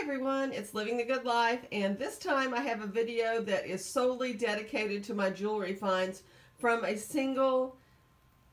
everyone, it's Living the Good Life, and this time I have a video that is solely dedicated to my jewelry finds from a single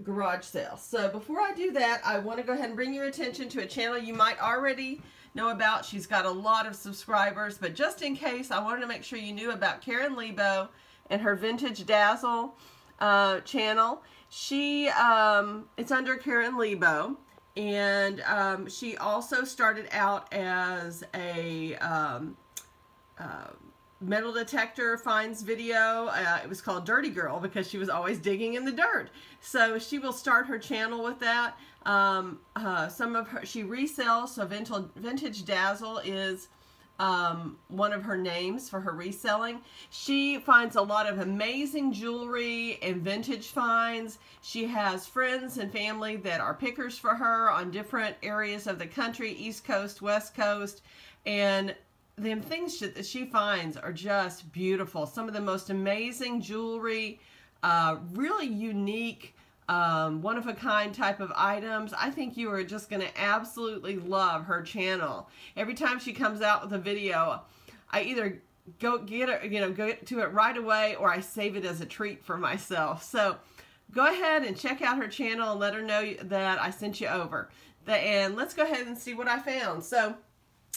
garage sale. So before I do that, I want to go ahead and bring your attention to a channel you might already know about. She's got a lot of subscribers, but just in case, I wanted to make sure you knew about Karen Lebo and her Vintage Dazzle channel. It's under Karen Lebo. And she also started out as a metal detector finds video. It was called Dirty Girl because she was always digging in the dirt. So she will start her channel with that. Some of her, she resells, so Vintage Dazzle is one of her names for her reselling. She finds a lot of amazing jewelry and vintage finds. She has friends and family that are pickers for her on different areas of the country, East Coast, West Coast, and the things that she finds are just beautiful. Some of the most amazing jewelry, really unique, one-of-a-kind type of items. I think you are just going to absolutely love her channel. Every time she comes out with a video, I either go to it right away, or I save it as a treat for myself. So go ahead and check out her channel and let her know that I sent you over. And let's go ahead and see what I found. So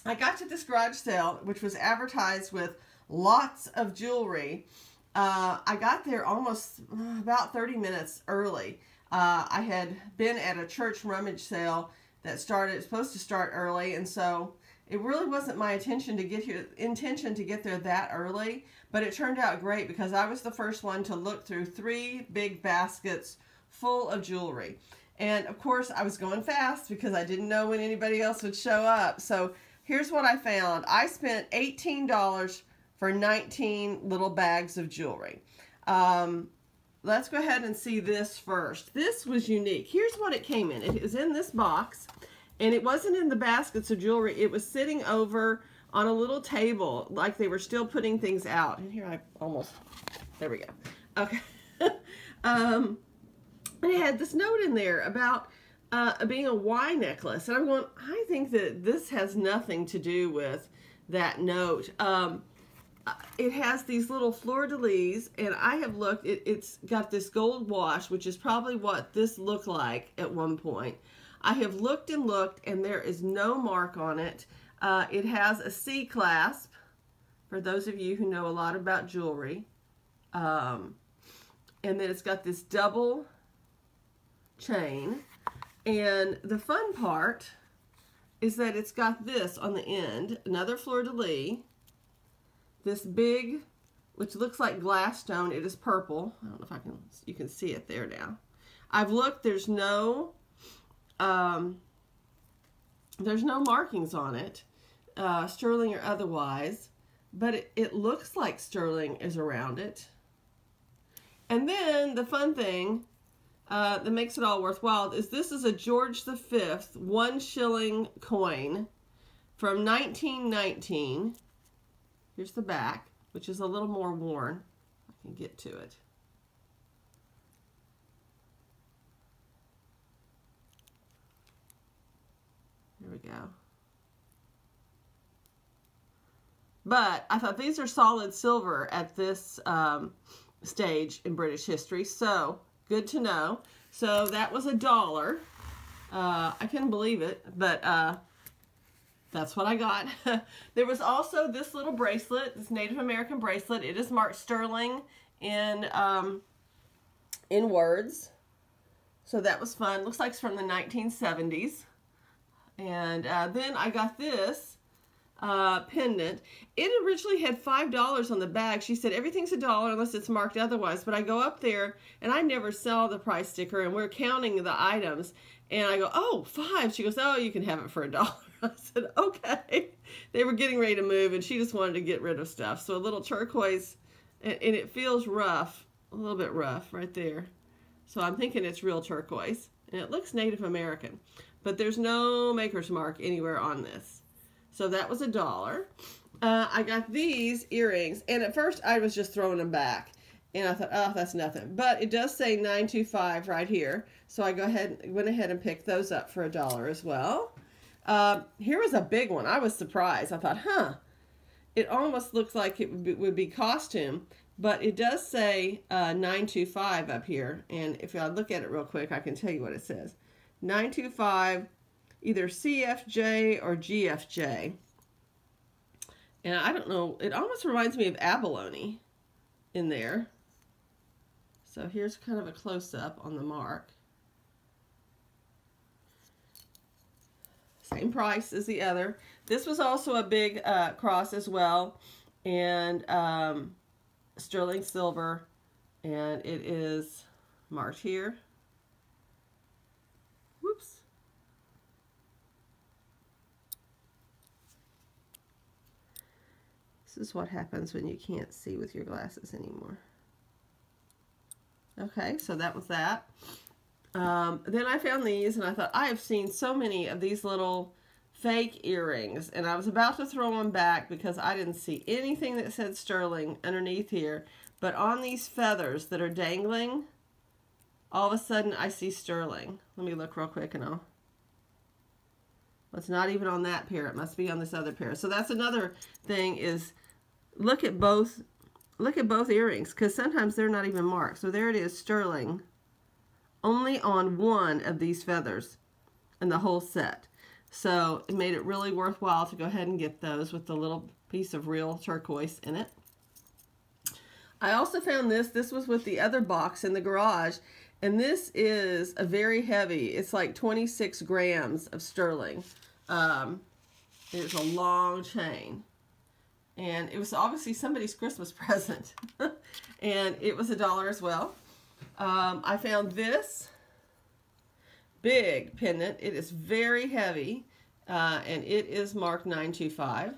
I got to this garage sale, which was advertised with lots of jewelry. I got there almost about 30 minutes early. I had been at a church rummage sale that supposed to start early, and so it really wasn't my intention to get there that early, but it turned out great because I was the first one to look through 3 big baskets full of jewelry. And of course I was going fast because I didn't know when anybody else would show up. So here's what I found. I spent $18 for 19 little bags of jewelry. Let's go ahead and see this first. This was unique. Here's what it came in. It was in this box, and it wasn't in the baskets of jewelry. It was sitting over on a little table, like they were still putting things out. And here there we go. Okay. And it had this note in there about being a Y necklace. And I'm going, I think that this has nothing to do with that note. It has these little fleur-de-lis, and I have looked, it's got this gold wash, which is probably what this looked like at one point. I have looked and looked, and there is no mark on it. It has a C clasp, for those of you who know a lot about jewelry. And then it's got this double chain. And the fun part is that it's got this on the end, another fleur-de-lis. This big, which looks like glass stone. It is purple. I don't know if you can see it there now. I've looked, there's no markings on it, sterling or otherwise, but it looks like sterling is around it. And then the fun thing that makes it all worthwhile is this is a George V 1 shilling coin from 1919. Here's the back, which is a little more worn. I can get to it. There we go. But I thought these are solid silver at this stage in British history, so good to know. So that was $1. I couldn't believe it, but that's what I got. There was also this little bracelet, this Native American bracelet. It is marked sterling in words. So that was fun. Looks like it's from the 1970s. And then I got this pendant. It originally had $5 on the bag. She said everything's $1 unless it's marked otherwise. But I go up there and I never saw the price sticker, and we're counting the items. And I go, oh, $5. She goes, oh, you can have it for $1. I said, okay. They were getting ready to move, and she just wanted to get rid of stuff. So a little turquoise, and it feels rough, a little bit rough right there. So I'm thinking it's real turquoise, and it looks Native American. But there's no maker's mark anywhere on this. So that was $1. I got these earrings, and at first I was just throwing them back. And I thought, oh, that's nothing. But it does say $9.25 right here. So I went ahead and picked those up for $1 as well. Here was a big one. I was surprised. I thought, huh, it almost looks like it would be costume, but it does say 925 up here. And if I look at it real quick, I can tell you what it says. 925, either CFJ or GFJ. And I don't know, it almost reminds me of abalone in there. So here's kind of a close-up on the mark. Same price as the other. This was also a big cross as well, and sterling silver, and it is marked here. Whoops. This is what happens when you can't see with your glasses anymore. Okay, so that was that. Then I found these, and I thought, I have seen so many of these little fake earrings, and I was about to throw them back because I didn't see anything that said sterling underneath here, but on these feathers that are dangling, all of a sudden I see sterling. Let me look real quick and I'll... Well, it's not even on that pair. It must be on this other pair. So that's another thing, is look at both earrings, because sometimes they're not even marked. So there it is, sterling, only on one of these feathers in the whole set. So it made it really worthwhile to go ahead and get those with the little piece of real turquoise in it. I also found this. This was with the other box in the garage, and this is a very heavy, it's like 26 grams of sterling. It's a long chain, and it was obviously somebody's Christmas present, and it was $1 as well. I found this big pendant. It is very heavy, and it is marked 925.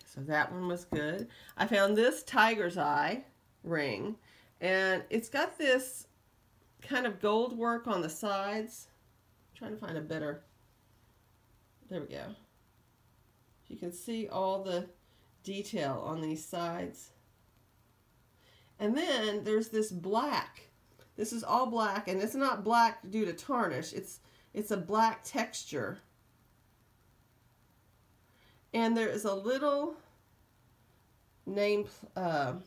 So that one was good. I found this tiger's eye ring, and it's got this kind of gold work on the sides. I'm trying to find a better, there we go. You can see all the detail on these sides. And then there's this black. This is all black, and it's not black due to tarnish. It's a black texture. And there is a little nameplate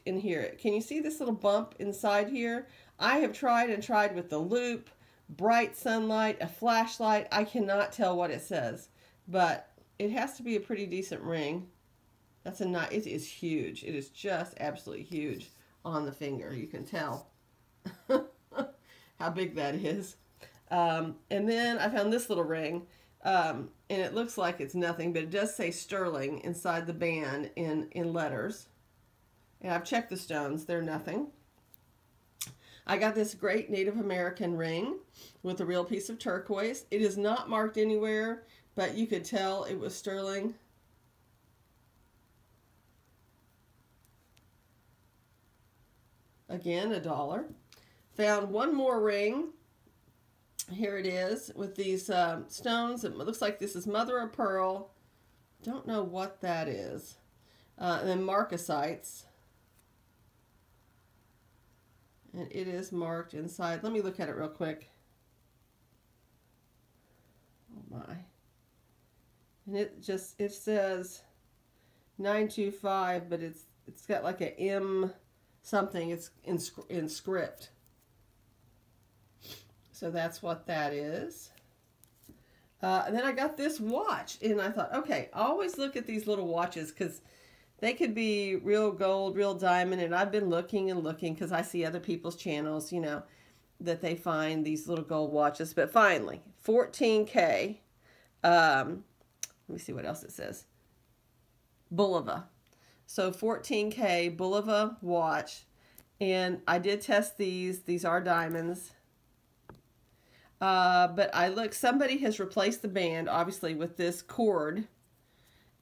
in here. Can you see this little bump inside here? I have tried and tried with the loop, bright sunlight, a flashlight. I cannot tell what it says, but it has to be a pretty decent ring. That's a nice, it is huge. It is just absolutely huge on the finger. You can tell how big that is. And then I found this little ring, and it looks like it's nothing, but it does say sterling inside the band in letters. And I've checked the stones, they're nothing. I got this great Native American ring with a real piece of turquoise. It is not marked anywhere, but you could tell it was sterling. Again, $1. Found one more ring. Here it is with these stones. It looks like this is mother of pearl. Don't know what that is. And then marcasites. And it is marked inside. Let me look at it real quick. Oh my. And it says 925, but it's got like a M something. It's in script. So that's what that is. And then I got this watch, and I thought, okay, always look at these little watches, because they could be real gold, real diamond, and I've been looking and looking because I see other people's channels, you know, that they find these little gold watches. But finally, 14K. Let me see what else it says. Bulova. So 14K Bulova watch, and I did test these. These are diamonds. But I look, somebody has replaced the band, obviously, with this cord.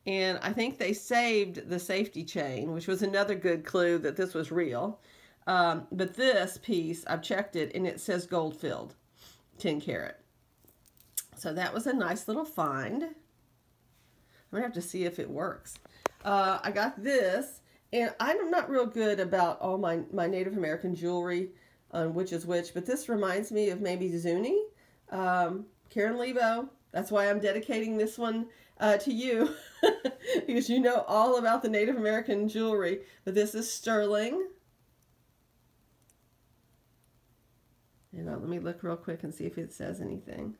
And I think they saved the safety chain, which was another good clue that this was real. But this piece, I've checked it, and it says gold filled, 10 karat. So that was a nice little find. I'm going to have to see if it works. I got this, and I'm not real good about all my Native American jewelry. on which is which, but this reminds me of maybe Zuni. Karen Lebo, that's why I'm dedicating this one to you, because you know all about the Native American jewelry. But this is sterling. And let me look real quick and see if it says anything.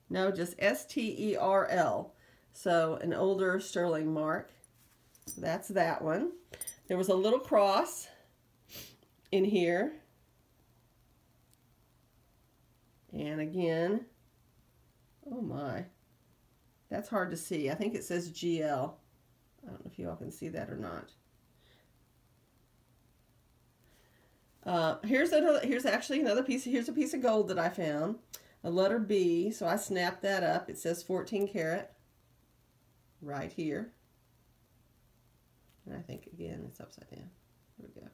No, just S-T-E-R-L. So an older sterling mark. That's that one. There was a little cross in here. And again, oh my, that's hard to see. I think it says GL. I don't know if you all can see that or not. Here's actually another piece. Here's a piece of gold that I found, a letter B. So I snapped that up. It says 14 karat right here. And I think again it's upside down. There we go.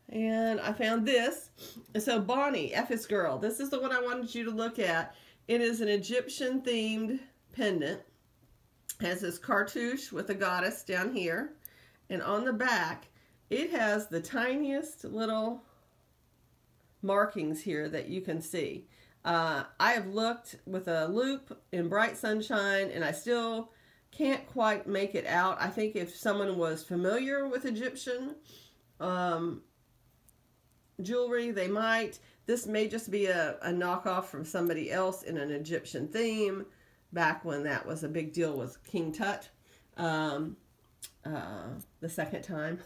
And I found this. So Bonnie, F is girl. This is the one I wanted you to look at. It is an Egyptian themed pendant. It has this cartouche with a goddess down here. And on the back, it has the tiniest little markings here that you can see. I have looked with a loop in bright sunshine and I still can't quite make it out. I think if someone was familiar with Egyptian jewelry, they might. This may just be a knockoff from somebody else in an Egyptian theme back when that was a big deal with King Tut the second time.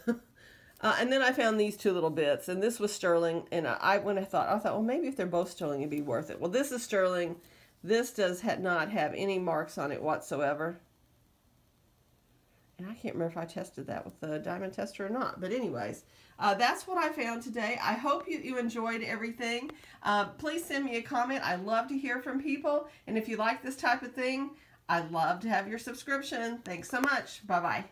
And then I found these two little bits, and this was sterling, and I thought, well, maybe if they're both sterling, it'd be worth it. Well, this is sterling. This does not have any marks on it whatsoever. And I can't remember if I tested that with the diamond tester or not. But anyways, that's what I found today. I hope you enjoyed everything. Please send me a comment. I love to hear from people. And if you like this type of thing, I'd love to have your subscription. Thanks so much. Bye-bye.